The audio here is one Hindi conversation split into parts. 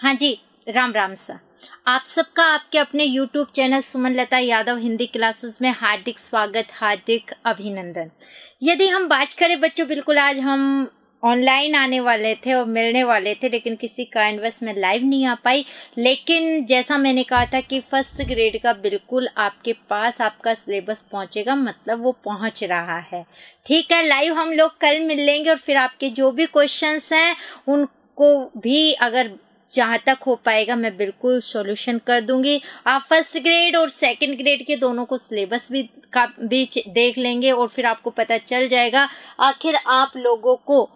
हाँ जी, राम राम सर। आप सबका आपके अपने YouTube channel Sumanlata Yadav Hindi classes में हार्दिक स्वागत, हार्दिक अभिनंदन। यदि हम बात करें बच्चों, बिल्कुल आज हम ऑनलाइन आने वाले थे और मिलने वाले थे, लेकिन किसी कारणवश मैं लाइव नहीं आ पाई। लेकिन जैसा मैंने कहा था कि फर्स्ट ग्रेड का बिल्कुल आपके पास आपका सिलेबस पहुंचेगा, मतलब वो पहुंच रहा है। ठीक है, लाइव हम लोग कल मिल लेंगे और फिर आपके जो भी क्वेश्चंस हैं उनको भी अगर जहाँ तक हो पाएगा मैं बिल्कुल सॉल्यूशन कर दूंगी। आप फर्स्ट ग्रेड और सेकंड ग्रेड के दोनों को सिलेबस भी देख लेंगे और फिर आपको पता चल जाएगा आखिर आप लोगों को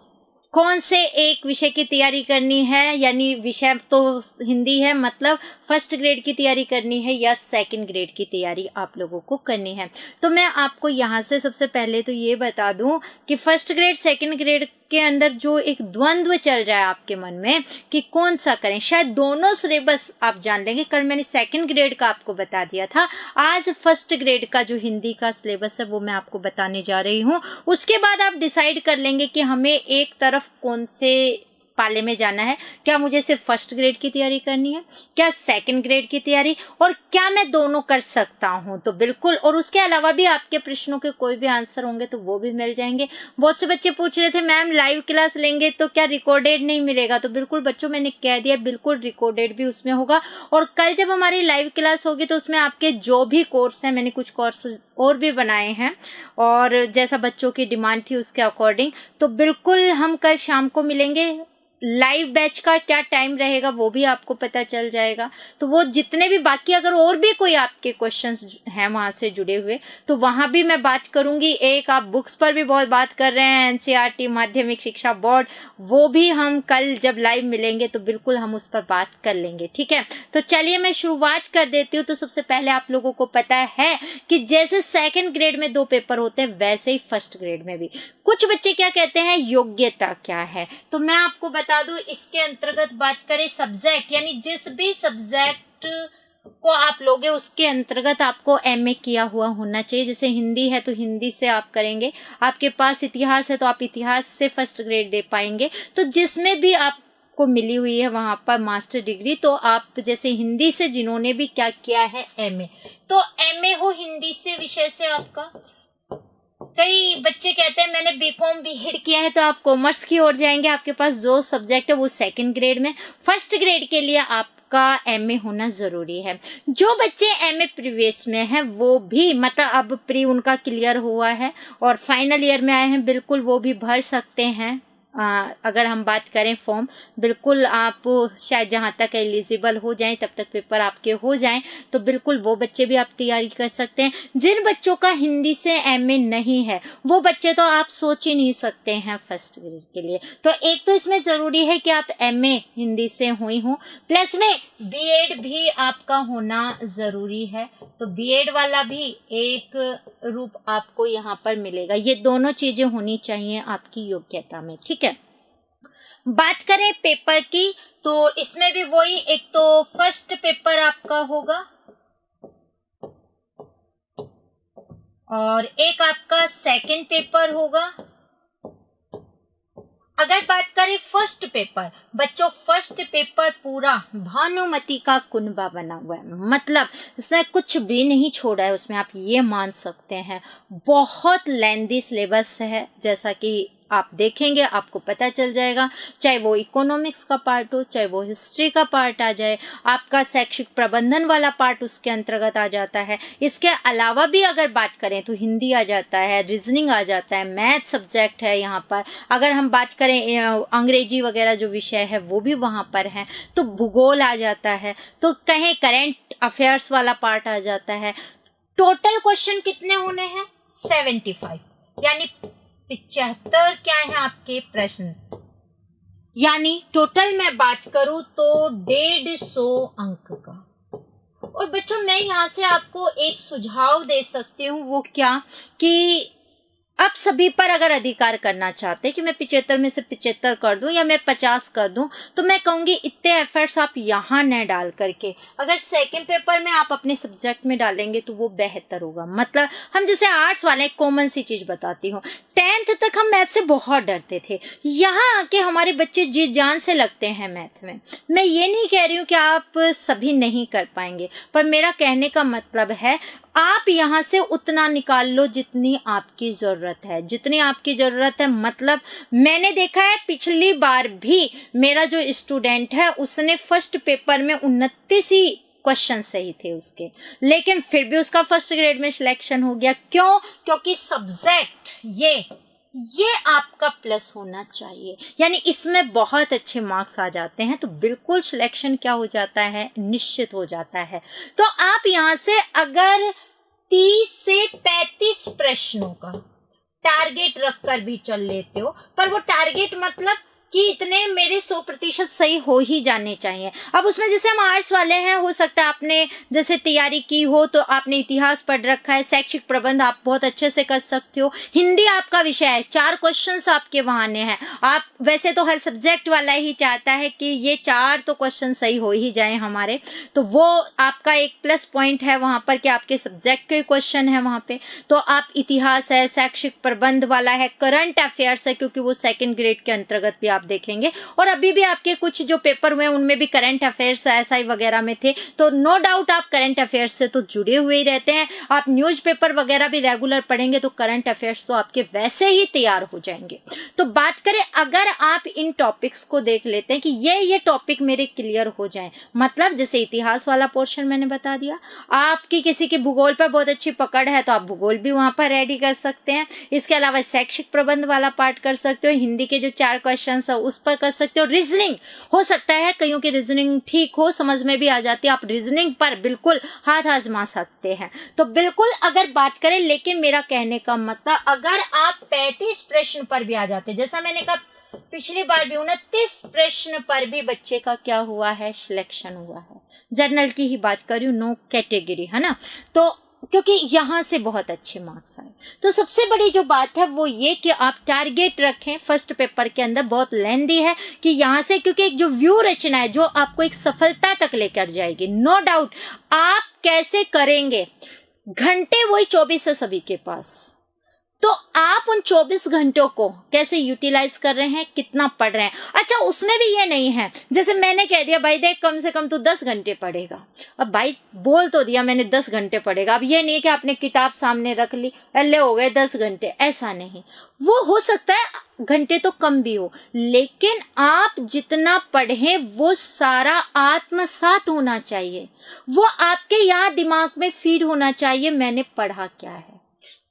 कौन से एक विषय की तैयारी करनी है। यानी विषय तो हिंदी है, मतलब फर्स्ट ग्रेड की तैयारी करनी है या सेकंड ग्रेड की तैयारी आप लोगों को करनी है। तो मैं आपको यहाँ से सबसे पहले तो ये बता दूं कि फर्स्ट ग्रेड सेकंड ग्रेड के अंदर जो एक द्वंद्व चल रहा है आपके मन में कि कौन सा करें, शायद दोनों सिलेबस आप जान लेंगे। कल मैंने सेकंड ग्रेड का आपको बता दिया था, आज फर्स्ट ग्रेड का जो हिंदी का सिलेबस है वो मैं आपको बताने जा रही हूँ। उसके बाद आप डिसाइड कर लेंगे कि हमें एक तरफ कौन से पाले में जाना है। क्या मुझे सिर्फ फर्स्ट ग्रेड की तैयारी करनी है, क्या सेकंड ग्रेड की तैयारी, और क्या मैं दोनों कर सकता हूं। तो बिल्कुल, और उसके अलावा भी आपके प्रश्नों के कोई भी आंसर होंगे तो वो भी मिल जाएंगे। बहुत से बच्चे पूछ रहे थे मैम लाइव क्लास लेंगे तो क्या रिकॉर्डेड नहीं मिलेगा। तो बिल्कुल बच्चों, मैंने कह दिया बिल्कुल रिकॉर्डेड भी उसमें होगा। और कल जब हमारी लाइव क्लास होगी तो उसमें आपके जो भी कोर्स हैं, मैंने कुछ कोर्स और भी बनाए हैं और जैसा बच्चों की डिमांड थी उसके अकॉर्डिंग, तो बिल्कुल हम कल शाम को मिलेंगे। लाइव बैच का क्या टाइम रहेगा वो भी आपको पता चल जाएगा। तो वो जितने भी बाकी अगर और भी कोई आपके क्वेश्चंस हैं वहां से जुड़े हुए तो वहां भी मैं बात करूंगी। एक आप बुक्स पर भी बहुत बात कर रहे हैं, एनसीईआरटी माध्यमिक शिक्षा बोर्ड, वो भी हम कल जब लाइव मिलेंगे तो बिल्कुल हम उस पर बात कर लेंगे। ठीक है, तो चलिए मैं शुरुआत कर देती हूँ। तो सबसे पहले आप लोगों को पता है कि जैसे सेकेंड ग्रेड में 2 पेपर होते हैं वैसे ही फर्स्ट ग्रेड में भी कुछ बच्चे क्या कहते हैं योग्यता क्या है। तो मैं आपको बता दूं, इसके अंतर्गत बात करें सब्जेक्ट, यानी जिस भी सब्जेक्ट को आप लोगे उसके अंतर्गत आपको एमए किया हुआ होना चाहिए। जैसे हिंदी है तो हिंदी से आप करेंगे, आपके पास इतिहास है तो आप इतिहास से फर्स्ट ग्रेड दे पाएंगे। तो जिसमें भी आप को मिली हुई है वहां पर मास्टर डिग्री, तो आप जैसे हिंदी से जिन्होंने भी क्या किया है एमए, तो एमए हो हिंदी से विषय से आपका। कई बच्चे कहते हैं मैंने बीकॉम बीएड किया है, तो आप कॉमर्स की ओर जाएंगे, आपके पास जो सब्जेक्ट है वो सेकंड ग्रेड में। फर्स्ट ग्रेड के लिए आपका एमए होना जरूरी है। जो बच्चे एमए प्रीवियस में हैं वो भी, मतलब अब प्री उनका क्लियर हुआ है और फाइनल ईयर में आए हैं, बिल्कुल वो भी भर सकते हैं। अगर हम बात करें फॉर्म, बिल्कुल आप शायद जहां तक एलिजिबल हो जाएं तब तक पेपर आपके हो जाएं, तो बिल्कुल वो बच्चे भी आप तैयारी कर सकते हैं। जिन बच्चों का हिंदी से एमए नहीं है वो बच्चे तो आप सोच ही नहीं सकते हैं फर्स्ट ग्रेड के लिए। तो एक तो इसमें जरूरी है कि आप एमए हिंदी से हुई हो, प्लस में बीएड भी आपका होना जरूरी है। तो बीएड वाला भी एक रूप आपको यहाँ पर मिलेगा। ये दोनों चीजें होनी चाहिए आपकी योग्यता में। ठीक है, बात करें पेपर की तो इसमें भी वही, एक तो फर्स्ट पेपर आपका होगा और एक आपका सेकंड पेपर होगा। अगर बात करें फर्स्ट पेपर, बच्चों फर्स्ट पेपर पूरा भानुमति का कुनबा बना हुआ है, मतलब इसने कुछ भी नहीं छोड़ा है उसमें, आप ये मान सकते हैं। बहुत लेंदी सिलेबस है, जैसा कि आप देखेंगे आपको पता चल जाएगा। चाहे वो इकोनॉमिक्स का पार्ट हो, चाहे वो हिस्ट्री का पार्ट आ जाए, आपका शैक्षिक प्रबंधन वाला पार्ट उसके अंतर्गत आ जाता है। इसके अलावा भी अगर बात करें तो हिंदी आ जाता है, रीजनिंग आ जाता है, मैथ सब्जेक्ट है यहाँ पर। अगर हम बात करें अंग्रेजी वगैरह जो विषय है वो भी वहाँ पर है, तो भूगोल आ जाता है, तो कहें करेंट अफेयर्स वाला पार्ट आ जाता है। टोटल क्वेश्चन कितने होने हैं 75, यानी 75 क्या है आपके प्रश्न, यानी टोटल मैं बात करूं तो 150 अंक का। और बच्चों मैं यहां से आपको एक सुझाव दे सकती हूँ, वो क्या कि अब सभी पर अगर अधिकार करना चाहते कि मैं 75 में से 75 कर दूं या मैं 50 कर दूं, तो मैं कहूंगी इतने एफर्ट्स आप यहाँ न डाल करके अगर सेकंड पेपर में आप अपने सब्जेक्ट में डालेंगे तो वो बेहतर होगा। मतलब हम जैसे आर्ट्स वाले, कॉमन सी चीज बताती हूँ, 10th तक हम मैथ से बहुत डरते थे, यहाँ आके हमारे बच्चे जी जान से लगते हैं मैथ में। मैं ये नहीं कह रही हूँ कि आप सभी नहीं कर पाएंगे, पर मेरा कहने का मतलब है आप यहाँ से उतना निकाल लो जितनी आपकी ज़रूरत है, जितनी आपकी ज़रूरत है। मतलब मैंने देखा है पिछली बार भी मेरा जो स्टूडेंट है उसने फर्स्ट पेपर में 29 ही क्वेश्चन सही थे उसके, लेकिन फिर भी उसका फर्स्ट ग्रेड में सिलेक्शन हो गया। क्यों? क्योंकि सब्जेक्ट ये आपका प्लस होना चाहिए, यानी इसमें बहुत अच्छे मार्क्स आ जाते हैं तो बिल्कुल सिलेक्शन क्या हो जाता है, निश्चित हो जाता है। तो आप यहाँ से अगर 30 से 35 प्रश्नों का टारगेट रखकर भी चल लेते हो, पर वो टारगेट मतलब कि इतने मेरे 100% सही हो ही जाने चाहिए। अब उसमें जैसे हम आर्ट्स वाले हैं, हो सकता है आपने जैसे तैयारी की हो तो आपने इतिहास पढ़ रखा है, शैक्षिक प्रबंध आप बहुत अच्छे से कर सकते हो, हिंदी आपका विषय है, 4 क्वेश्चंस आपके वहां आने हैं। आप वैसे तो हर सब्जेक्ट वाला ही चाहता है कि ये 4 तो क्वेश्चन सही हो ही जाए हमारे, तो वो आपका एक प्लस पॉइंट है वहां पर कि आपके सब्जेक्ट के क्वेश्चन है वहां पे। तो आप इतिहास है, शैक्षिक प्रबंध वाला है, करंट अफेयर्स है, क्योंकि वो सेकेंड ग्रेड के अंतर्गत भी आप देखेंगे, और अभी भी आपके कुछ जो पेपर हुए उनमें भी करंट अफेयर्स एसआई वगैरह में थे, तो नो डाउट आप करंट अफेयर्स से तो जुड़े हुए ही रहते हैं। आप न्यूज़पेपर वगैरह भी रेगुलर पढ़ेंगे तो करंट अफेयर्स तो आपके वैसे ही तैयार हो जाएंगे। तो बात करें अगर आप इन टॉपिक्स को देख लेते हैं कि ये टॉपिक मेरे क्लियर हो जाए, मतलब जैसे इतिहास वाला पोर्शन मैंने बता दिया, आपकी किसी की भूगोल पर बहुत अच्छी पकड़ है तो आप भूगोल भी वहां पर रेडी कर सकते हैं। इसके अलावा शैक्षिक प्रबंध वाला पार्ट कर सकते हो, हिंदी के जो 4 क्वेश्चन उस पर कर सकते हो। रीजनिंग हो सकता है कईयों की रीजनिंग ठीक हो, समझ में भी आ जाती है, आप रीजनिंग पर बिल्कुल हाथ आजमा सकते हैं। तो बिल्कुल अगर बात करें, लेकिन मेरा कहने का मतलब अगर आप 35 प्रश्न पर भी आ जाते, जैसा मैंने कहा पिछली बार भी 29 प्रश्न पर भी बच्चे का क्या हुआ है, सिलेक्शन हुआ है। जर्नल की ही बात कर रही हूँ, नो कैटेगरी, है ना। तो क्योंकि यहाँ से बहुत अच्छे मार्क्स आए, तो सबसे बड़ी जो बात है वो ये कि आप टारगेट रखें फर्स्ट पेपर के अंदर, बहुत लेंदी है कि यहाँ से, क्योंकि एक जो व्यू रचना है जो आपको एक सफलता तक लेकर जाएगी, नो डाउट। आप कैसे करेंगे, घंटे वही 24 है सभी के पास, तो आप उन 24 घंटों को कैसे यूटिलाइज कर रहे हैं, कितना पढ़ रहे हैं। अच्छा, उसमें भी ये नहीं है जैसे मैंने कह दिया भाई देख कम से कम तू 10 घंटे पढ़ेगा, अब भाई बोल तो दिया मैंने 10 घंटे पढ़ेगा, अब ये नहीं कि आपने किताब सामने रख ली अल्ले हो गए 10 घंटे, ऐसा नहीं। वो हो सकता है घंटे तो कम भी हो, लेकिन आप जितना पढ़ें वो सारा आत्मसात होना चाहिए, वो आपके यहाँ दिमाग में फीड होना चाहिए मैंने पढ़ा क्या है।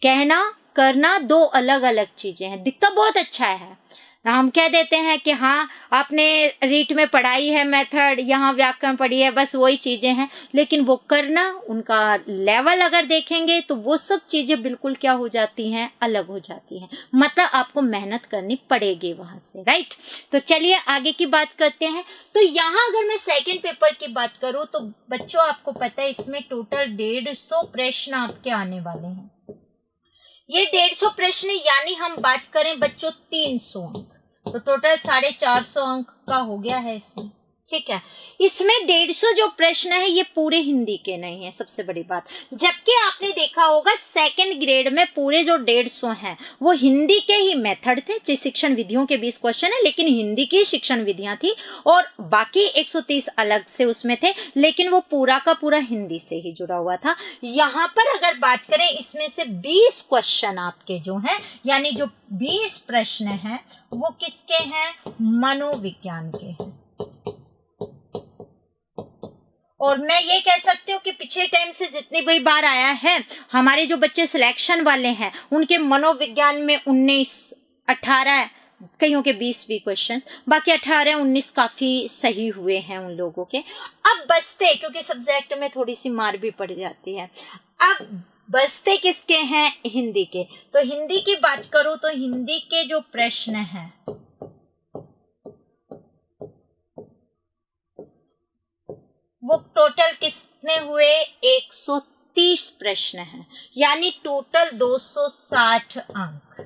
कहना करना 2 अलग अलग चीजें हैं। दिखता बहुत अच्छा है, हम कह देते हैं कि हाँ आपने रीट में पढ़ाई है मेथड, यहाँ व्याकरण पढ़ी है, बस वही चीजें हैं, लेकिन वो करना, उनका लेवल अगर देखेंगे तो वो सब चीजें बिल्कुल क्या हो जाती हैं, अलग हो जाती हैं। मतलब आपको मेहनत करनी पड़ेगी वहां से, राइट। तो चलिए आगे की बात करते हैं। तो यहाँ अगर मैं सेकेंड पेपर की बात करूँ तो बच्चों आपको पता है इसमें टोटल 150 प्रश्न आपके आने वाले हैं। ये 150 प्रश्न यानी हम बात करें बच्चों 300 अंक, तो टोटल 450 अंक का हो गया है इसमें, ठीक है। इसमें 150 जो प्रश्न है ये पूरे हिंदी के नहीं है, सबसे बड़ी बात। जबकि आपने देखा होगा सेकंड ग्रेड में पूरे जो 150 हैं वो हिंदी के ही मेथड थे, जो शिक्षण विधियों के 20 क्वेश्चन है, लेकिन हिंदी की शिक्षण विधियां थी, और बाकी 130 अलग से उसमें थे, लेकिन वो पूरा का पूरा हिंदी से ही जुड़ा हुआ था। यहाँ पर अगर बात करें इसमें से 20 क्वेश्चन आपके जो हैं, यानी जो 20 प्रश्न हैं वो किसके हैं, मनोविज्ञान के हैं। और मैं ये कह सकती हूँ कि पिछले टाइम से जितनी भी बार आया है, हमारे जो बच्चे सिलेक्शन वाले हैं उनके मनोविज्ञान में 19, 18, कईयों के 20 भी क्वेश्चन, बाकी 18, 19 काफी सही हुए हैं उन लोगों के। अब बचते, क्योंकि सब्जेक्ट में थोड़ी सी मार भी पड़ जाती है, अब बचते किसके हैं, हिंदी के। तो हिंदी की बात करूं तो हिंदी के जो प्रश्न हैं वो टोटल कितने हुए, 130 प्रश्न हैं, यानी टोटल 260 अंक।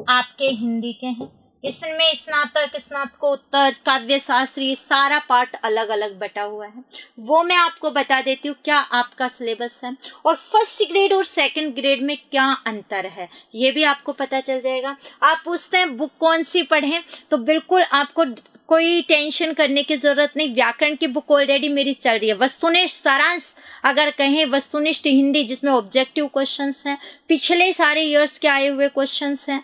आपके हिंदी के हैं। इसमें स्नातक, स्नातकोत्तर, काव्य शास्त्र, ये सारा पार्ट अलग अलग बटा हुआ है। वो मैं आपको बता देती हूँ क्या आपका सिलेबस है और फर्स्ट ग्रेड और सेकंड ग्रेड में क्या अंतर है, ये भी आपको पता चल जाएगा। आप पूछते हैं बुक कौन सी पढ़ें, तो बिल्कुल आपको कोई टेंशन करने की जरूरत नहीं। व्याकरण की बुक ऑलरेडी मेरी चल रही है। वस्तुनिष्ठ सारांश अगर कहें, वस्तुनिष्ठ हिंदी जिसमें ऑब्जेक्टिव क्वेश्चंस हैं, पिछले सारे ईयर्स के आए हुए क्वेश्चंस हैं,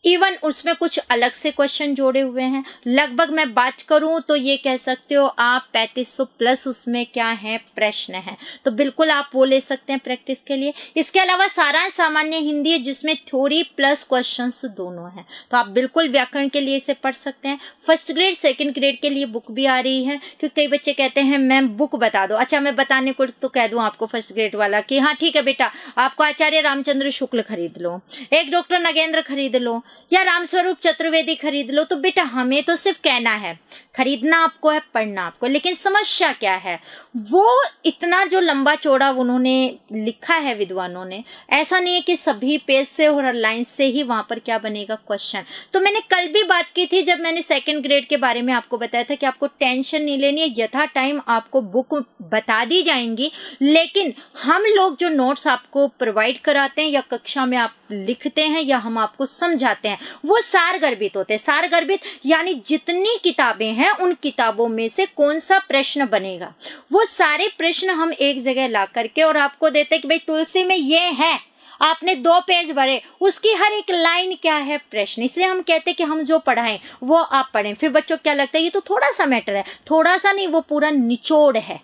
इवन उसमें कुछ अलग से क्वेश्चन जोड़े हुए हैं। लगभग मैं बात करूं तो ये कह सकते हो आप 3500 प्लस उसमें क्या है प्रश्न है, तो बिल्कुल आप वो ले सकते हैं प्रैक्टिस के लिए। इसके अलावा सारांश सामान्य हिंदी है जिसमें थ्योरी प्लस क्वेश्चंस दोनों हैं, तो आप बिल्कुल व्याकरण के लिए इसे पढ़ सकते हैं। फर्स्ट ग्रेड सेकंड ग्रेड के लिए बुक भी आ रही है, क्योंकि कई बच्चे कहते हैं मैम बुक बता दो। अच्छा, मैं बताने को तो कह दूं आपको फर्स्ट ग्रेड वाला कि हाँ ठीक है बेटा, आपको आचार्य रामचंद्र शुक्ल खरीद लो, एक डॉक्टर नगेंद्र खरीद लो, या रामस्वरूप चतुर्वेदी खरीद लो। तो बेटा हमें तो सिर्फ कहना है, खरीदना आपको है, पढ़ना आपको, लेकिन समस्या क्या है, वो इतना जो लंबा चौड़ा उन्होंने लिखा है विद्वानों ने, ऐसा नहीं है कि सभी पेज से और लाइन से ही वहां पर क्या बनेगा क्वेश्चन। तो मैंने कल भी बात की थी जब मैंने सेकंड ग्रेड के बारे में आपको बताया था कि आपको टेंशन नहीं लेनी है, यथा टाइम आपको बुक बता दी जाएंगी, लेकिन हम लोग जो नोट्स आपको प्रोवाइड कराते हैं या कक्षा में आप लिखते हैं या हम आपको समझाते हैं, वो सारगर्भित होते हैं। सारगर्भित यानी जितनी किताबें हैं उन किताबों में से कौन सा प्रश्न बनेगा, वो सारे प्रश्न हम एक जगह ला करके और आपको देते हैं कि भाई तुलसी में ये है, आपने 2 पेज भरे, उसकी हर एक लाइन क्या है प्रश्न। इसलिए हम कहते हैं कि हम जो पढ़ाएं वो आप पढ़ें। फिर बच्चों को क्या लगता है ये तो थोड़ा सा मैटर है, थोड़ा सा नहीं, वो पूरा निचोड़ है।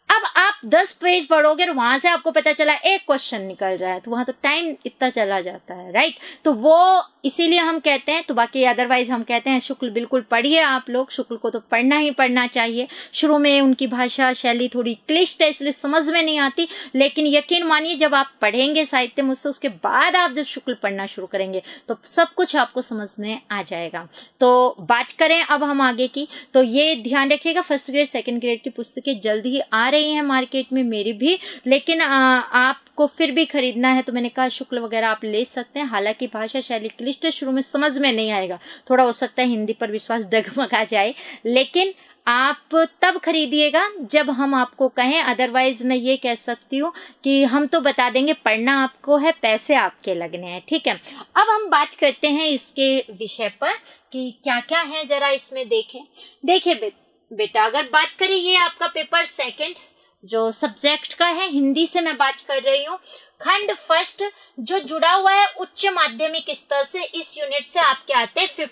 अब आप 10 पेज पढ़ोगे और वहां से आपको पता चला एक क्वेश्चन निकल रहा है, तो वहां तो टाइम इतना चला जाता है, राइट। तो वो इसीलिए हम कहते हैं, तो बाकी अदरवाइज हम कहते हैं शुक्ल बिल्कुल पढ़िए आप लोग, शुक्ल को तो पढ़ना ही पढ़ना चाहिए। शुरू में उनकी भाषा शैली थोड़ी क्लिष्ट है इसलिए समझ में नहीं आती, लेकिन यकीन मानिए जब आप पढ़ेंगे साहित्य मुझसे, उसके बाद आप जब शुक्ल पढ़ना शुरू करेंगे तो सब कुछ आपको समझ में आ जाएगा। तो बात करें अब हम आगे की, तो ये ध्यान रखिएगा फर्स्ट ग्रेड सेकंड ग्रेड की पुस्तकें जल्द ही आ रही हैं मार्केट में, मेरी भी, लेकिन आपको फिर भी खरीदना है तो मैंने कहा शुक्ल वगैरह आप ले सकते हैं। हालांकि भाषा शैली क्लिष्ट शुरू में समझ में नहीं आएगा, थोड़ा हो सकता है हिंदी पर विश्वास डगमगा जाए, लेकिन आप तब खरीदिएगा जब हम आपको कहें। अदरवाइज मैं ये कह सकती हूँ कि हम तो बता देंगे, पढ़ना आपको है, पैसे आपके लगने हैं, ठीक है। अब हम बात करते हैं इसके विषय पर कि क्या क्या है, जरा इसमें देखिए बेटा अगर बात करें, ये आपका पेपर सेकंड जो सब्जेक्ट का है, हिंदी से मैं बात कर रही हूँ, खंड फर्स्ट जो जुड़ा हुआ है उच्च माध्यमिक स्तर से, इस यूनिट से आपके आते हैं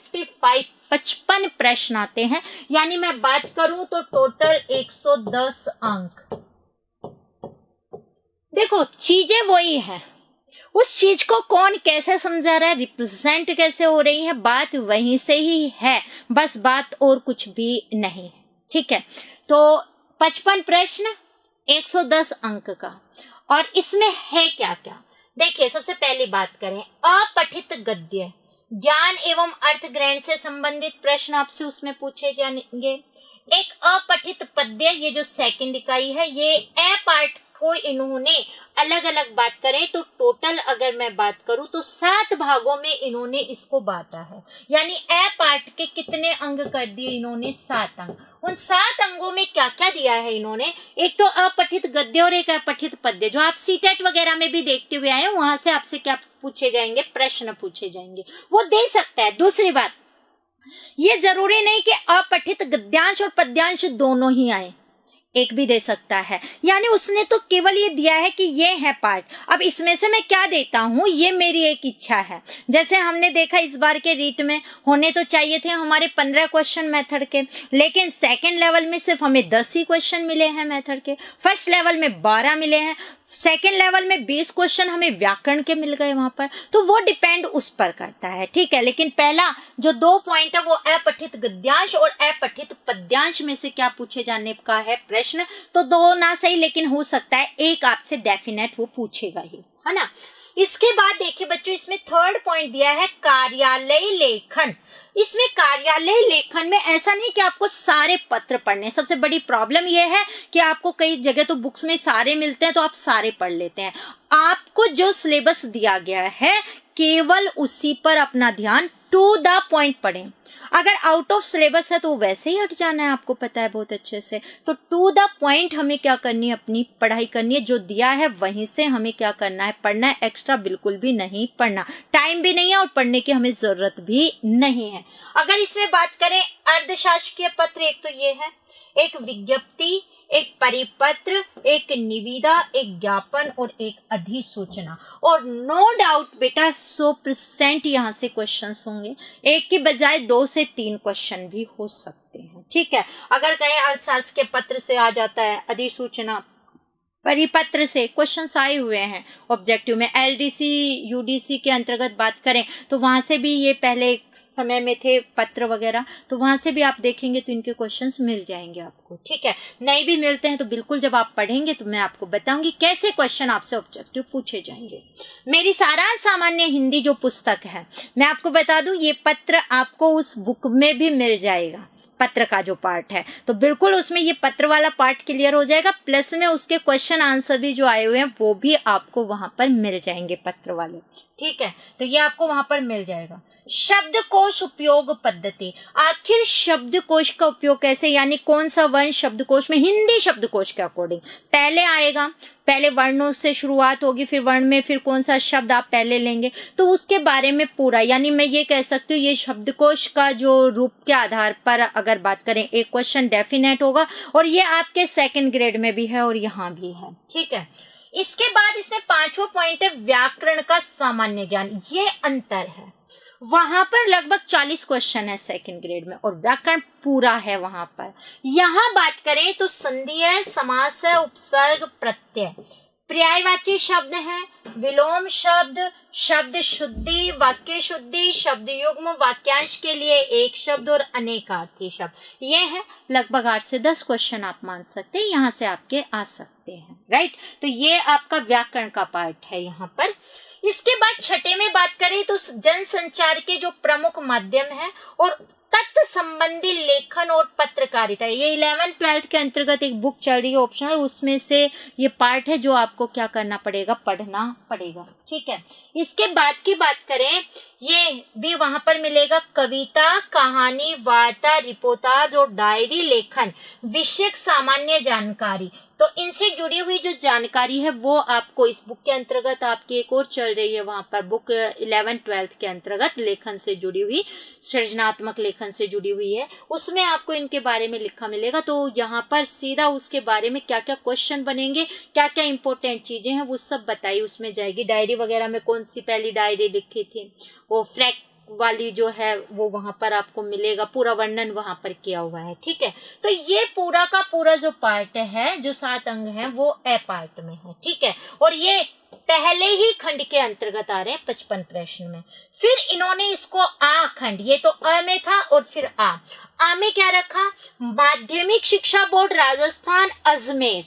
55 प्रश्न आते हैं, यानी मैं बात करूं तो टोटल 110 अंक। देखो चीजें वही है, उस चीज को कौन कैसे समझा रहा है, रिप्रेजेंट कैसे हो रही है, बात वहीं से ही है, बस बात और कुछ भी नहीं है, ठीक है। तो 55 प्रश्न 110 अंक का, और इसमें है क्या क्या। देखिए सबसे पहली बात करें, अपठित गद्य, ज्ञान एवं अर्थ ग्रहण से संबंधित प्रश्न आपसे उसमें पूछे जाएंगे। एक अपठित पद्य, ये जो सेकंड इकाई है, ये ए पार्ट को इन्होंने अलग अलग बात करें तो टोटल अगर मैं बात करूं तो 7 भागों में इन्होंने इसको बांटा है, यानी ए पार्ट के कितने अंग कर दिए इन्होंने, 7 अंग। उन 7 अंगों में क्या क्या दिया है इन्होंने, एक तो अपठित गद्य और एक अपठित पद्य, जो आप सीटेट वगैरह में भी देखते हुए आए, वहां से आपसे क्या पूछे जाएंगे, प्रश्न पूछे जाएंगे, वो दे सकता है। दूसरी बात, ये जरूरी नहीं कि अपठित गद्यांश और पद्यांश दोनों ही आए, एक भी दे सकता है, यानी उसने तो केवल ये दिया है कि ये है पार्ट। अब इसमें से मैं क्या देता हूं, ये मेरी एक इच्छा है। जैसे हमने देखा इस बार के रीट में होने तो चाहिए थे हमारे 15 क्वेश्चन मेथड के, लेकिन सेकंड लेवल में सिर्फ हमें 10 ही क्वेश्चन मिले हैं मेथड के, फर्स्ट लेवल में 12 मिले हैं, सेकेंड लेवल में 20 क्वेश्चन हमें व्याकरण के मिल गए वहां पर, तो वो डिपेंड उस पर करता है, ठीक है। लेकिन पहला जो 2 पॉइंट है वो अपठित गद्यांश और अपठित पद्यांश में से क्या पूछे जाने का है प्रश्न, तो 2 ना सही लेकिन हो सकता है एक आपसे डेफिनेट वो पूछेगा ही, है ना। इसके बाद देखिए बच्चों, इसमें थर्ड पॉइंट दिया है कार्यालय लेखन। इसमें कार्यालय लेखन में ऐसा नहीं कि आपको सारे पत्र पढ़ने, सबसे बड़ी प्रॉब्लम यह है कि आपको कई जगह तो बुक्स में सारे मिलते हैं तो आप सारे पढ़ लेते हैं। आपको जो सिलेबस दिया गया है केवल उसी पर अपना ध्यान, टू द पॉइंट पढ़ें। अगर आउट ऑफ सिलेबस है तो वैसे ही हट जाना है, आपको पता है बहुत अच्छे से। तो टू द पॉइंट हमें क्या करनी है, अपनी पढ़ाई करनी है। जो दिया है वहीं से हमें क्या करना है, पढ़ना है। एक्स्ट्रा बिल्कुल भी नहीं पढ़ना, टाइम भी नहीं है और पढ़ने की हमें जरूरत भी नहीं है। अगर इसमें बात करें अर्धशासकीय पत्र, एक तो ये है, एक विज्ञप्ति, एक परिपत्र, एक निविदा, एक ज्ञापन और एक अधिसूचना। और नो डाउट बेटा 100% यहाँ से क्वेश्चंस होंगे, एक की बजाय 2 से 3 क्वेश्चन भी हो सकते हैं। ठीक है, अगर कहीं अर्थशास्त्र के पत्र से आ जाता है, अधिसूचना, परिपत्र से क्वेश्चंस आए हुए हैं ऑब्जेक्टिव में। एलडीसी यूडीसी के अंतर्गत बात करें तो वहां से भी ये पहले समय में थे पत्र वगैरह, तो वहां से भी आप देखेंगे तो इनके क्वेश्चंस मिल जाएंगे आपको। ठीक है, नहीं भी मिलते हैं तो बिल्कुल जब आप पढ़ेंगे तो मैं आपको बताऊंगी कैसे क्वेश्चन आपसे ऑब्जेक्टिव पूछे जाएंगे। मेरी सारांश सामान्य हिंदी जो पुस्तक है, मैं आपको बता दूं ये पत्र आपको उस बुक में भी मिल जाएगा। पत्र का जो पार्ट है तो बिल्कुल उसमें ये पत्र वाला पार्ट क्लियर हो जाएगा, प्लस में उसके क्वेश्चन आंसर भी जो आए हुए हैं वो भी आपको वहां पर मिल जाएंगे पत्र वाले। ठीक है, तो ये आपको वहां पर मिल जाएगा। शब्दकोश उपयोग पद्धति, आखिर शब्दकोश का उपयोग कैसे, यानी कौन सा वर्ण शब्दकोश में, हिंदी शब्दकोश के अकॉर्डिंग पहले आएगा, पहले वर्णों से शुरुआत होगी, फिर वर्ण में फिर कौन सा शब्द आप पहले लेंगे, तो उसके बारे में पूरा, यानी मैं ये कह सकती हूँ ये शब्दकोश का जो रूप के आधार पर अगर बात करें एक क्वेश्चन डेफिनेट होगा, और ये आपके सेकंड ग्रेड में भी है और यहाँ भी है। ठीक है, इसके बाद इसमें 5वां पॉइंट है व्याकरण का सामान्य ज्ञान। ये अंतर है, वहां पर लगभग 40 क्वेश्चन है सेकंड ग्रेड में और व्याकरण पूरा है वहां पर। यहां बात करें तो संधि है, समास है, उपसर्ग, प्रत्यय, पर्यायवाची शब्द है, विलोम शब्द, शब्द शुद्धि, वाक्य शुद्धि, शब्द युग्म, वाक्यांश के लिए एक शब्द और अनेकार्थी शब्द। ये है लगभग 8 से 10 क्वेश्चन आप मान सकते हैं, यहाँ से आपके आ सकते हैं। राइट, तो ये आपका व्याकरण का पार्ट है यहाँ पर। इसके बाद छठे में बात करें तो जनसंचार के जो प्रमुख माध्यम है और तत्व संबंधी लेखन और पत्रकारिता, ये 11th-12th के अंतर्गत एक बुक चल रही है ऑप्शनल, उसमें से ये पार्ट है जो आपको क्या करना पड़ेगा, पढ़ना पड़ेगा। ठीक है, इसके बाद की बात करें ये भी वहां पर मिलेगा कविता, कहानी, वार्ता, रिपोर्टाज और डायरी लेखन, विषयक सामान्य जानकारी। तो इनसे जुड़ी हुई जो जानकारी है वो आपको इस बुक के अंतर्गत, आपकी एक और चल रही है वहां पर बुक 11th-12th के अंतर्गत लेखन से जुड़ी हुई, सृजनात्मक लेखन से जुड़ी हुई है, उसमें आपको इनके बारे में लिखा मिलेगा। तो यहाँ पर सीधा उसके बारे में क्या क्या क्वेश्चन बनेंगे, क्या क्या इंपॉर्टेंट चीजें हैं वो सब बताई उसमें जाएगी। डायरी वगैरह में कौन सी पहली डायरी लिखी थी, वो फ्रैक वाली जो है वो वहां पर आपको मिलेगा, पूरा वर्णन वहां पर किया हुआ है। ठीक है, तो ये पूरा का पूरा जो पार्ट है, जो 7 अंग है वो ए पार्ट में है। ठीक है, और ये पहले ही खंड के अंतर्गत आ रहे हैं 55 प्रश्न में। फिर इन्होंने इसको आ खंड, ये तो अ में था और फिर आ में क्या रखा, माध्यमिक शिक्षा बोर्ड राजस्थान अजमेर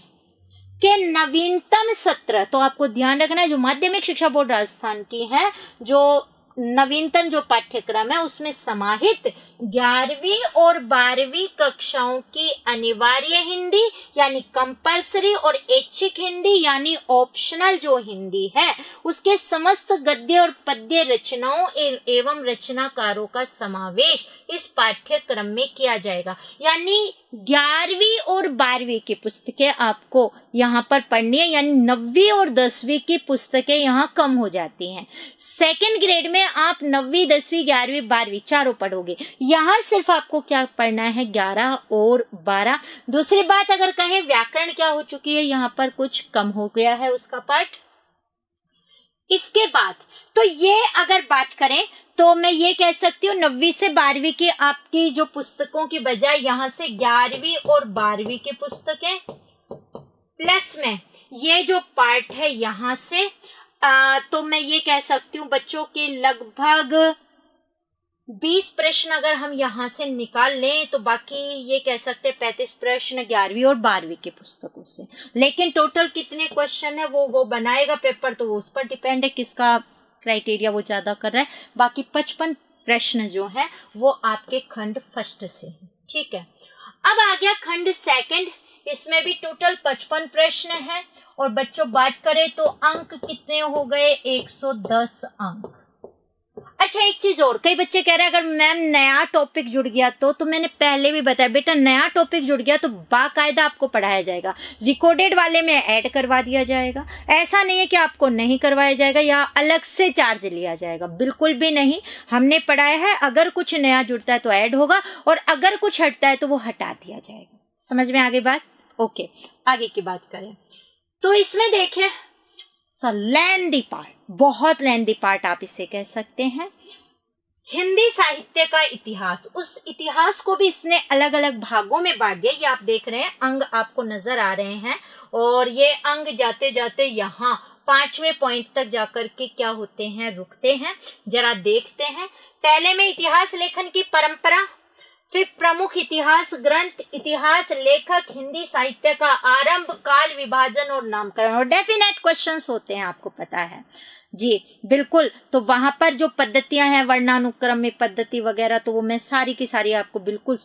के नवीनतम सत्र। तो आपको ध्यान रखना है जो माध्यमिक शिक्षा बोर्ड राजस्थान की है, जो नवीनतम जो पाठ्यक्रम है उसमें समाहित 11वीं और 12वीं कक्षाओं की अनिवार्य हिंदी यानी कंपल्सरी और ऐच्छिक हिंदी यानी ऑप्शनल जो हिंदी है उसके समस्त गद्य और पद्य रचनाओं एवं रचनाकारों का समावेश इस पाठ्यक्रम में किया जाएगा। यानी 11वीं और 12वीं की पुस्तकें आपको यहाँ पर पढ़नी है, यानी 9वीं और 10वीं की पुस्तकें यहाँ कम हो जाती हैं। सेकंड ग्रेड में आप 9वीं 10वीं 11वीं 12वीं चारों पढ़ोगे, यहाँ सिर्फ आपको क्या पढ़ना है 11 और 12। दूसरी बात अगर कहें व्याकरण क्या हो चुकी है, यहाँ पर कुछ कम हो गया है उसका पाठ। इसके बाद तो ये अगर बात करें तो मैं ये कह सकती हूँ 9वीं से 12वीं की आपकी जो पुस्तकों की बजाय यहाँ से 11वीं और 12वीं की पुस्तकें प्लस में ये जो पार्ट है यहाँ से तो मैं ये कह सकती हूँ बच्चों के लगभग 20 प्रश्न अगर हम यहाँ से निकाल लें तो बाकी ये कह सकते हैं 35 प्रश्न 11वीं और 12वीं की पुस्तकों से। लेकिन टोटल कितने क्वेश्चन है वो बनाएगा पेपर, तो वो उस पर डिपेंड है किसका क्राइटेरिया वो ज्यादा कर रहा है। बाकी 55 प्रश्न जो है वो आपके खंड फर्स्ट से है। ठीक है, अब आ गया खंड सेकंड। इसमें भी टोटल 55 प्रश्न है और बच्चों बात करें तो अंक कितने हो गए, 110 अंक। अच्छा, एक चीज और, कई बच्चे कह रहे हैं अगर मैम नया टॉपिक जुड़ गया तो मैंने पहले भी बताया बेटा, नया टॉपिक जुड़ गया तो बाकायदा आपको पढ़ाया जाएगा, रिकॉर्डेड वाले में ऐड करवा दिया जाएगा। ऐसा नहीं है कि आपको नहीं करवाया जाएगा या अलग से चार्ज लिया जाएगा, बिल्कुल भी नहीं। हमने पढ़ाया है, अगर कुछ नया जुड़ता है तो ऐड होगा और अगर कुछ हटता है तो वो हटा दिया जाएगा। समझ में आ गई बात? ओके, आगे की बात करें तो इसमें देखें लेंदी पार्ट, बहुत लेंदी पार्ट आप इसे कह सकते हैं। हिंदी साहित्य का इतिहास, उस इतिहास को भी इसने अलग अलग भागों में बांट दिया। ये आप देख रहे हैं, अंग आपको नजर आ रहे हैं और ये अंग जाते जाते यहाँ 5वें पॉइंट तक जाकर के क्या होते हैं, रुकते हैं। जरा देखते हैं। पहले में इतिहास लेखन की परंपरा, फिर प्रमुख इतिहास ग्रंथ, इतिहास लेखक, हिंदी साहित्य का आरंभ, काल विभाजन और नामकरण। और डेफिनेट क्वेश्चंस होते हैं, आपको पता है जी, बिल्कुल। तो वहां पर जो पद्धतियां हैं, वर्णानुक्रम में पद्धति वगैरह, तो वो मैं सारी की सारी आपको बिल्कुल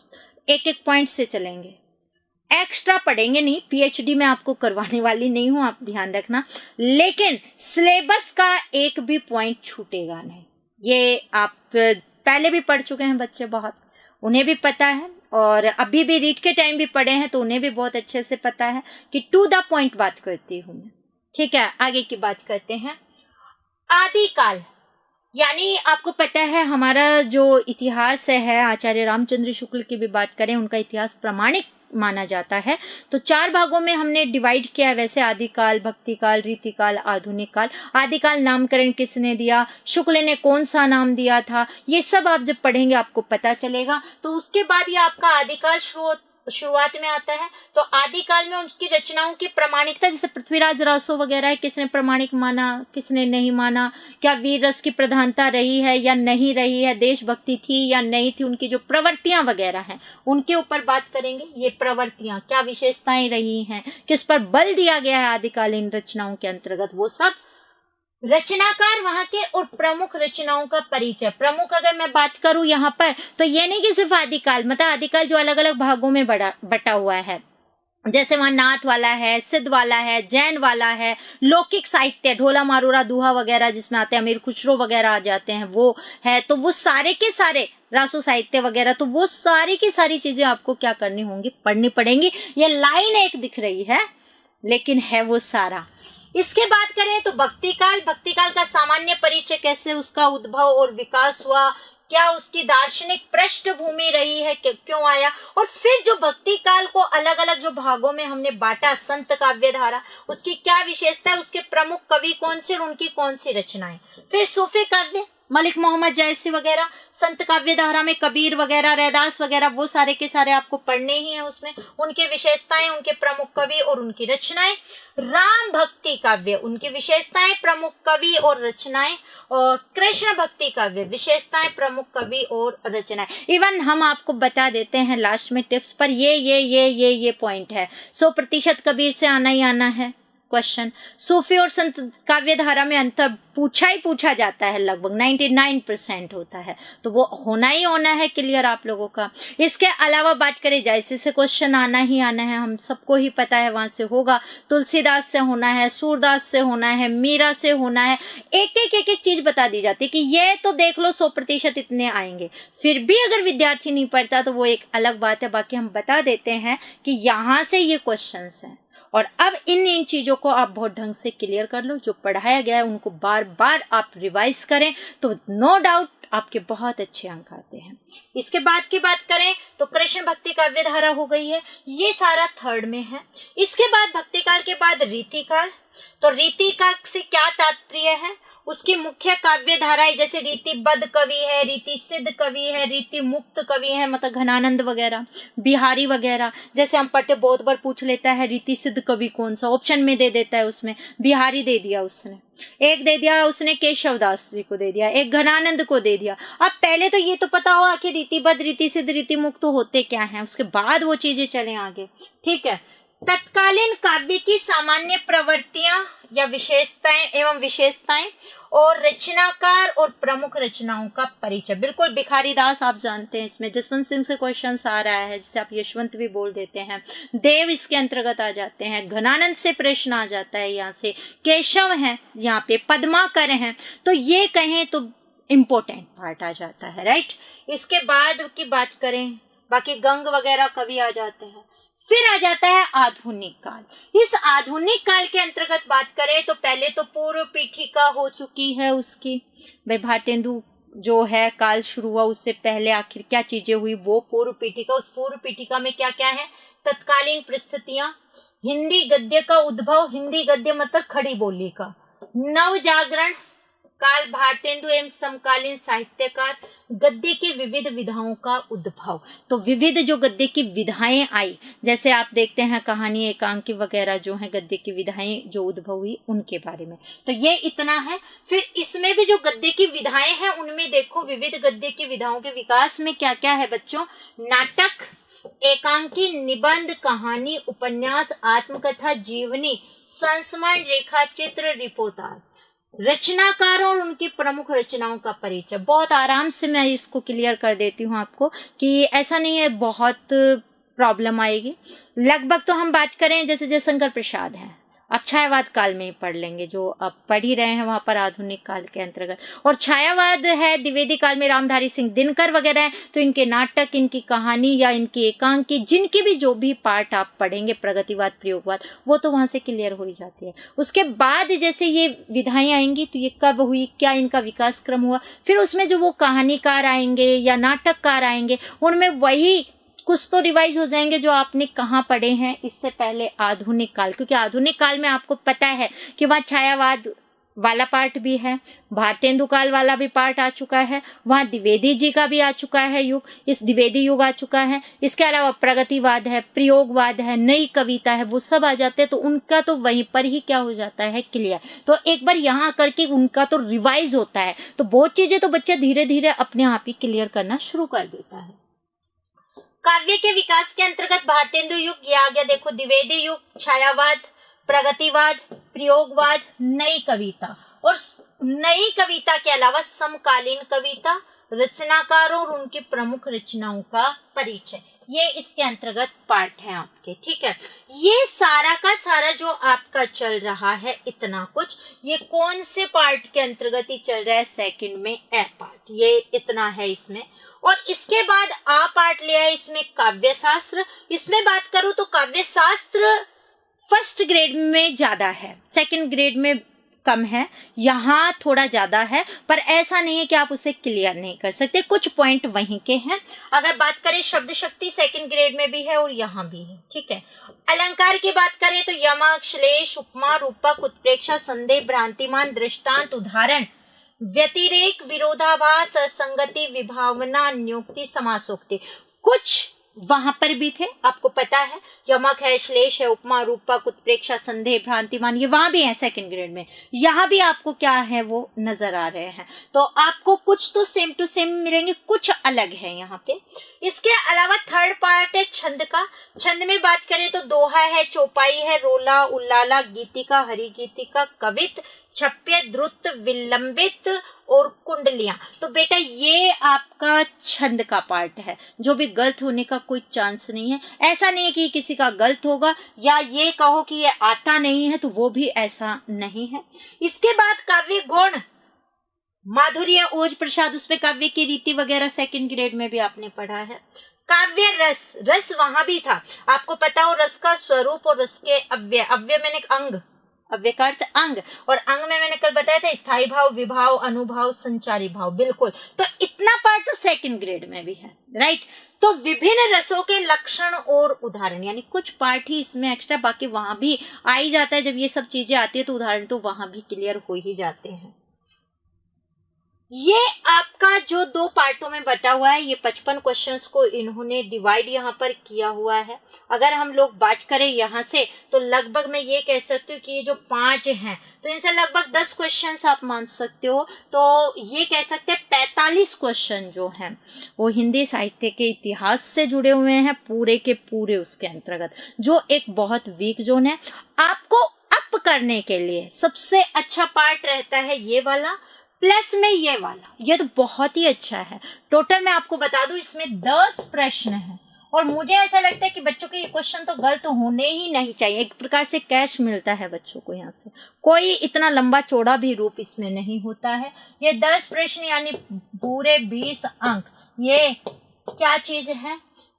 एक एक पॉइंट से चलेंगे, एक्स्ट्रा पढ़ेंगे नहीं। पीएचडी में आपको करवाने वाली नहीं हूं, आप ध्यान रखना। लेकिन सिलेबस का एक भी पॉइंट छूटेगा नहीं। ये आप पहले भी पढ़ चुके हैं बच्चे, बहुत उन्हें भी पता है और अभी भी रीड के टाइम भी पढ़े हैं तो उन्हें भी बहुत अच्छे से पता है कि टू द पॉइंट बात करती हूँ मैं। ठीक है, आगे की बात करते हैं। आदिकाल, यानी आपको पता है हमारा जो इतिहास है, आचार्य रामचंद्र शुक्ल की भी बात करें, उनका इतिहास प्रामाणिक माना जाता है। तो 4 भागों में हमने डिवाइड किया है वैसे, आदिकाल, भक्तिकाल, रीतिकाल, आधुनिक काल। आदिकाल नामकरण किसने दिया, शुक्ल ने कौन सा नाम दिया था, ये सब आप जब पढ़ेंगे आपको पता चलेगा। तो उसके बाद ये आपका आदिकाल शुरुआत में आता है। तो आदिकाल में उनकी रचनाओं की प्रामाणिकता, जैसे पृथ्वीराज रासो वगैरह है, किसने प्रामाणिक माना, किसने नहीं माना, क्या वीर रस की प्रधानता रही है या नहीं रही है, देशभक्ति थी या नहीं थी, उनकी जो प्रवृत्तियां वगैरह हैं उनके ऊपर बात करेंगे। ये प्रवृत्तियां क्या विशेषताएं रही हैं, किस पर बल दिया गया है आदिकालीन रचनाओं के अंतर्गत, वो सब। रचनाकार वहां के और प्रमुख रचनाओं का परिचय। प्रमुख अगर मैं बात करूं यहाँ पर तो ये नहीं कि सिर्फ आदिकाल, मतलब आदिकाल जो अलग अलग भागों में बटा हुआ है, जैसे वहां नाथ वाला है, सिद्ध वाला है, जैन वाला है, लौकिक साहित्य, ढोला मारूरा दूहा वगैरह जिसमें आते हैं, अमीर खुसरो वगैरह आ जाते हैं, वो है। तो वो सारे के सारे रासो साहित्य वगैरह, तो वो सारी की सारी चीजें आपको क्या करनी होंगी, पढ़नी पड़ेंगी। ये लाइन एक दिख रही है लेकिन है वो सारा। इसके बात करें तो भक्तिकाल, भक्तिकाल का सामान्य परिचय, कैसे उसका उद्भव और विकास हुआ, क्या उसकी दार्शनिक पृष्ठभूमि रही है, क्यों आया। और फिर जो भक्ति काल को अलग अलग जो भागों में हमने बांटा, संत काव्य धारा, उसकी क्या विशेषता है, उसके प्रमुख कवि कौन से और उनकी कौन सी रचनाएं। फिर सूफी काव्य, मलिक मोहम्मद जैसी वगैरह, संत काव्य धारा में कबीर वगैरह, रैदास वगैरह, वो सारे के सारे आपको पढ़ने ही है उसमें, उनकी विशेषताएं, उनके प्रमुख कवि और उनकी रचनाएं। राम भक्ति काव्य, उनकी विशेषताएं, प्रमुख कवि और रचनाएं। और कृष्ण भक्ति काव्य, विशेषताएं, प्रमुख कवि और रचनाएं। इवन हम आपको बता देते हैं लास्ट में टिप्स पर, ये पॉइंट है। 100% कबीर से आना ही आना है क्वेश्चन। सूफी और संत काव्य धारा में अंतर पूछा जाता है, लगभग 99% होता है, तो वो होना ही होना है क्लियर आप लोगों का। इसके अलावा बात करें, जैसे से क्वेश्चन आना ही आना है, हम सबको ही पता है वहां से होगा। तुलसीदास से होना है, सूरदास से होना है, मीरा से होना है, एक एक चीज बता दी जाती है कि ये तो देख लो 100% इतने आएंगे। फिर भी अगर विद्यार्थी नहीं पढ़ता तो वो एक अलग बात है, बाकी हम बता देते हैं कि यहाँ से ये क्वेश्चन है। और अब इन चीजों को आप बहुत ढंग से क्लियर कर लो, जो पढ़ाया गया है उनको बार बार आप रिवाइज करें तो नो डाउट आपके बहुत अच्छे अंक आते हैं। इसके बाद की बात करें तो कृष्ण भक्ति काव्य धारा हो गई है, ये सारा थर्ड में है। इसके बाद भक्ति काल के बाद रीति काल। तो रीति का से क्या तात्पर्य है, उसकी मुख्य काव्य धाराएं जैसे रीतिबद्ध कवि है, रीति सिद्ध कवि है, रीति मुक्त कवि है, मतलब घनानंद वगैरह, बिहारी वगैरह। जैसे हम पढ़ते बहुत बार पूछ लेता है रीति सिद्ध कवि कौन सा, ऑप्शन में दे देता है, उसमें बिहारी दे दिया उसने, एक दे दिया उसने केशवदास जी को दे दिया, एक घनानंद को दे दिया। अब पहले तो ये तो पता हो कि रीतिबद्ध, रीति सिद्ध, रीति मुक्त होते क्या हैं, उसके बाद वो चीजें चले आगे। ठीक है। तत्कालीन काव्य की सामान्य प्रवृत्तियां या विशेषताएं एवं विशेषताएं और रचनाकार और प्रमुख रचनाओं का परिचय। बिल्कुल भिखारी दास आप जानते हैं, इसमें जसवंत सिंह से क्वेश्चन आ रहा है, जिसे आप यशवंत भी बोल देते हैं। देव इसके अंतर्गत आ जाते हैं, घनानंद से प्रश्न आ जाता है, यहाँ से केशव है, यहाँ पे पद्माकर हैं, तो ये कहें तो इम्पोर्टेंट पार्ट आ जाता है, राइट। इसके बाद की बात करें, बाकी गंग वगैरह कभी आ जाते हैं। फिर आ जाता है आधुनिक काल। इस आधुनिक काल के अंतर्गत बात करें तो पहले तो पूर्व पीठिका हो चुकी है उसकी, भाई भारतेंदु जो है काल शुरू हुआ उससे पहले आखिर क्या चीजें हुई, वो पूर्व पीठिका। उस पूर्व पीठिका में क्या क्या है, तत्कालीन परिस्थितियां, हिंदी गद्य का उद्भव, हिंदी गद्य मतलब खड़ी बोली का, नव जागरण काल, भारतेंदु एवं समकालीन साहित्यकार, गद्य की विविध विधाओं का उद्भव। तो विविध जो गद्य की विधाएं आई, जैसे आप देखते हैं कहानी, एकांकी वगैरह जो है गद्य की विधाएं जो उद्भव हुई उनके बारे में, तो ये इतना है। फिर इसमें भी जो गद्य की विधाएं हैं उनमें देखो विविध गद्य की विधाओं के विकास में क्या क्या है बच्चों, नाटक, एकांकी, निबंध, कहानी, उपन्यास, आत्मकथा, जीवनी, संस्मरण, रेखाचित्र, रिपोर्टाज, रचनाकारों और उनकी प्रमुख रचनाओं का परिचय। बहुत आराम से मैं इसको क्लियर कर देती हूँ आपको कि ऐसा नहीं है बहुत प्रॉब्लम आएगी। लगभग तो हम बात करें जैसे जयशंकर प्रसाद है, अब छायावाद काल में ही पढ़ लेंगे, जो अब पढ़ ही रहे हैं वहां पर आधुनिक काल के अंतर्गत। और छायावाद है द्विवेदी काल में रामधारी सिंह दिनकर वगैरह हैं, तो इनके नाटक, इनकी कहानी या इनकी एकांकी, जिनकी भी जो भी पार्ट आप पढ़ेंगे, प्रगतिवाद, प्रयोगवाद, वो तो वहां से क्लियर हो ही जाती है। उसके बाद जैसे ये विधाएं आएंगी तो ये कब हुई, क्या इनका विकास क्रम हुआ, फिर उसमें जो वो कहानीकार आएंगे या नाटककार आएंगे, उनमें वही कुछ तो रिवाइज हो जाएंगे जो आपने कहाँ पढ़े हैं इससे पहले आधुनिक काल। क्योंकि आधुनिक काल में आपको पता है कि वहाँ छायावाद वाला पार्ट भी है, भारतेंदु काल वाला भी पार्ट आ चुका है, वहाँ द्विवेदी जी का भी आ चुका है युग, इस द्विवेदी युग आ चुका है। इसके अलावा प्रगतिवाद है, प्रयोगवाद है, नई कविता है, वो सब आ जाते हैं। तो उनका तो वहीं पर ही क्या हो जाता है, क्लियर। तो एक बार यहाँ करके उनका तो रिवाइज होता है, तो बहुत चीजें तो बच्चा धीरे धीरे अपने आप ही क्लियर करना शुरू कर देता है। काव्य के विकास के अंतर्गत भारतेंदु युग ये आ गया, देखो द्विवेदी युग, छायावाद, प्रगतिवाद, प्रयोगवाद, नई कविता। और नई कविता के अलावा समकालीन कविता, रचनाकारों और उनकी प्रमुख रचनाओं का परिचय, ये इसके अंतर्गत पार्ट है आपके। ठीक है, ये सारा का सारा जो आपका चल रहा है इतना कुछ, ये कौन से पार्ट के अंतर्गत ही चल रहा है, सेकंड में ए पार्ट, ये इतना है इसमें। और इसके बाद आ पार्ट लिया है इसमें काव्य शास्त्र। इसमें बात करूं तो काव्य शास्त्र फर्स्ट ग्रेड में ज्यादा है, सेकंड ग्रेड में कम है, यहाँ थोड़ा ज्यादा है, पर ऐसा नहीं है कि आप उसे क्लियर नहीं कर सकते, कुछ पॉइंट वहीं के हैं। अगर बात करें शब्द शक्ति सेकंड ग्रेड में भी है और यहाँ भी है। ठीक है, अलंकार की बात करें तो यमक, श्लेष, उपमा, रूपक, उत्प्रेक्षा, संदेह, भ्रांतिमान, दृष्टांत, उदाहरण, व्यतिरेक, विरोधाभास, असंगति, विभावना, नियुक्ति, समासोक्ति, कुछ वहां पर भी थे, आपको पता है, यमक है, श्लेष है, उपमा, रूपक, उत्प्रेक्षा, संदेह, भ्रांतिमान, ये वहां भी है सेकंड ग्रेड में। यहाँ भी आपको क्या है वो नजर आ रहे हैं, तो आपको कुछ तो सेम टू सेम मिलेंगे, कुछ अलग है यहाँ पे। इसके अलावा थर्ड पार्ट है छंद का। छंद में बात करें तो दोहा है, चौपाई है, रोला, उल्लाला, गीतिका, हरि गीतिका, कवित, छप्य, द्रुत, विलंबित और कुंडलियां। तो बेटा ये आपका छंद का पार्ट है, जो भी गलत होने का कोई चांस नहीं है। ऐसा नहीं है कि किसी का गलत होगा, या ये कहो कि ये आता नहीं है तो वो भी ऐसा नहीं है। इसके बाद काव्य गुण, माधुर्य, ओज प्रसाद, उसमें काव्य की रीति वगैरह सेकंड ग्रेड में भी आपने पढ़ा है। काव्य रस, रस वहां भी था, आपको पता हो रस का स्वरूप और रस के अव्यय, अव्यय मैंने अंग, अव्यय का अर्थ अंग, और अंग में मैंने कल बताया था स्थायी भाव, विभाव, अनुभाव, संचारी भाव। बिल्कुल, तो इतना पार्ट तो सेकंड ग्रेड में भी है, राइट। तो विभिन्न रसों के लक्षण और उदाहरण, यानी कुछ पार्ट ही इसमें एक्स्ट्रा, बाकी वहां भी आ ही जाता है। जब ये सब चीजें आती है तो उदाहरण तो वहां भी क्लियर हो ही जाते हैं। ये आपका जो 2 पार्टों में बटा हुआ है, ये 55 क्वेश्चंस को इन्होंने डिवाइड यहाँ पर किया हुआ है। अगर हम लोग बात करें यहाँ से तो लगभग मैं ये कह सकती हूँ कि ये जो 5 हैं तो इनसे लगभग 10 क्वेश्चंस आप मान सकते हो। तो ये कह सकते हैं 45 क्वेश्चन जो हैं वो हिंदी साहित्य के इतिहास से जुड़े हुए हैं पूरे के पूरे उसके अंतर्गत, जो एक बहुत वीक जोन है। आपको अप करने के लिए सबसे अच्छा पार्ट रहता है ये वाला, प्लस में ये वाला, ये तो बहुत ही अच्छा है। टोटल मैं आपको बता दूं इसमें 10 प्रश्न हैं और मुझे ऐसा लगता है कि बच्चों के ये क्वेश्चन तो गलत होने ही नहीं चाहिए। एक प्रकार से कैश मिलता है बच्चों को यहाँ से, कोई इतना लंबा चौड़ा भी रूप इसमें नहीं होता है। ये 10 प्रश्न यानी पूरे 20 अंक। ये क्या चीज है?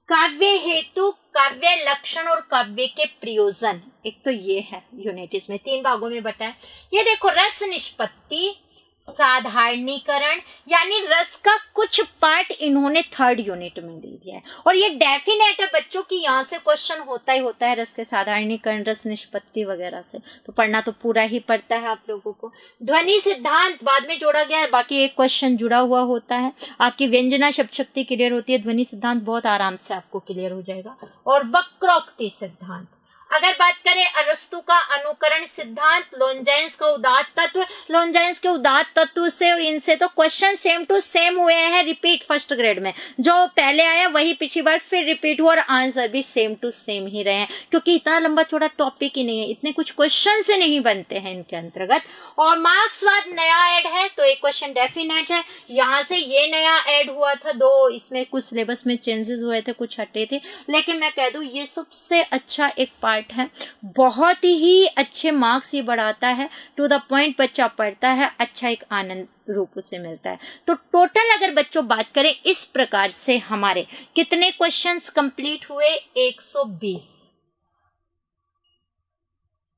काव्य हेतु, काव्य लक्षण और काव्य के प्रयोजन। एक तो ये है यूनिट, इसमें 3 भागों में बटा है। ये देखो, रस निष्पत्ति, साधारणीकरण, यानी रस का कुछ पार्ट इन्होंने 3rd यूनिट में दे दिया है। और ये डेफिनेट है बच्चों की यहाँ से क्वेश्चन होता ही होता है रस के साधारणीकरण, रस निष्पत्ति वगैरह से, तो पढ़ना तो पूरा ही पड़ता है आप लोगों को। ध्वनि सिद्धांत बाद में जोड़ा गया है, बाकी एक क्वेश्चन जुड़ा हुआ होता है। आपकी व्यंजना शब्द शक्ति क्लियर होती है, ध्वनि सिद्धांत बहुत आराम से आपको क्लियर हो जाएगा। और वक्रोक्ति सिद्धांत, अगर बात करें अरस्तु का अनुकरण सिद्धांत, लॉन्जाइन्स का उदात्त तत्व, लॉन्जाइन्स के उदात्त तत्व से और इनसे तो क्वेश्चन सेम टू सेम हुए हैं रिपीट फर्स्ट ग्रेड में। जो पहले आया वही पिछली बार फिर रिपीट हुआ और आंसर भी सेम टू सेम ही रहे हैं, क्योंकि इतना लंबा चौड़ा टॉपिक ही नहीं है, इतने कुछ क्वेश्चन से नहीं बनते हैं इनके अंतर्गत। और मार्क्सवाद नया ऐड है तो एक क्वेश्चन डेफिनेट है, यहाँ से ये नया ऐड हुआ था, 2 इसमें कुछ सिलेबस में चेंजेस हुए थे, कुछ हटे थे, लेकिन मैं कह दूं ये सबसे अच्छा एक पार्ट है। बहुत ही अच्छे मार्क्स ये बढ़ाता है, टू द पॉइंट बच्चा पढ़ता है, अच्छा एक आनंद रूप से मिलता है। तो टोटल अगर बच्चों बात करें इस प्रकार से हमारे कितने क्वेश्चंस कंप्लीट हुए? 120।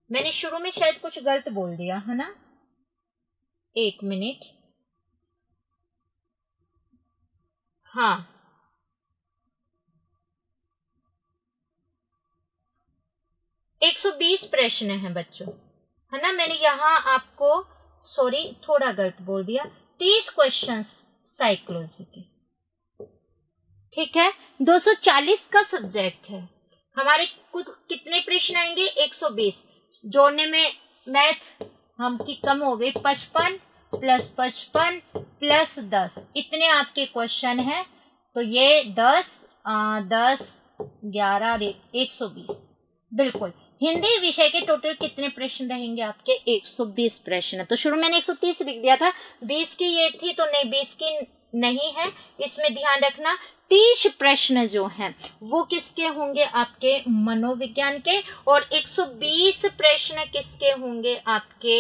मैंने शुरू में शायद कुछ गलत बोल दिया है ना, 1 मिनट। हाँ, एक 120 प्रश्न है बच्चों, है ना। मैंने यहाँ आपको सॉरी थोड़ा गलत बोल दिया, 30 क्वेश्चंस साइकोलॉजी के, ठीक है। 240 का सब्जेक्ट है हमारे। कुछ कितने प्रश्न आएंगे? 120। जोड़ने में मैथ हम की कम हो गई, 55 + 55 + 10, इतने आपके क्वेश्चन है। तो ये 10 10 11 120 बिल्कुल। हिंदी विषय के टोटल कितने प्रश्न रहेंगे आपके? 120 प्रश्न। तो शुरू में मैंने 130 लिख दिया था, 20 की ये थी तो नहीं, 20 की नहीं है, इसमें ध्यान रखना। 30 प्रश्न जो हैं वो किसके होंगे? आपके मनोविज्ञान के। और 120 प्रश्न किसके होंगे? आपके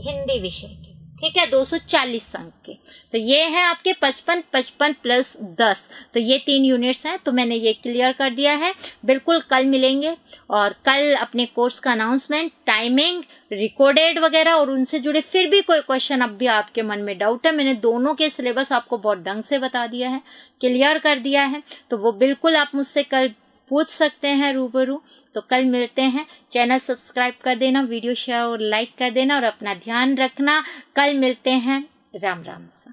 हिंदी विषय के, ठीक है, 240 अंक के। तो ये है आपके 55 55 + 10, तो ये 3 यूनिट्स हैं। तो मैंने ये क्लियर कर दिया है। बिल्कुल कल मिलेंगे और कल अपने कोर्स का अनाउंसमेंट, टाइमिंग, रिकॉर्डेड वगैरह और उनसे जुड़े फिर भी कोई क्वेश्चन अब भी आपके मन में डाउट है, मैंने दोनों के सिलेबस आपको बहुत ढंग से बता दिया है, क्लियर कर दिया है। तो वो बिल्कुल आप मुझसे कल पूछ सकते हैं रूबरू। तो कल मिलते हैं। चैनल सब्सक्राइब कर देना, वीडियो शेयर और लाइक कर देना और अपना ध्यान रखना। कल मिलते हैं। राम राम सा।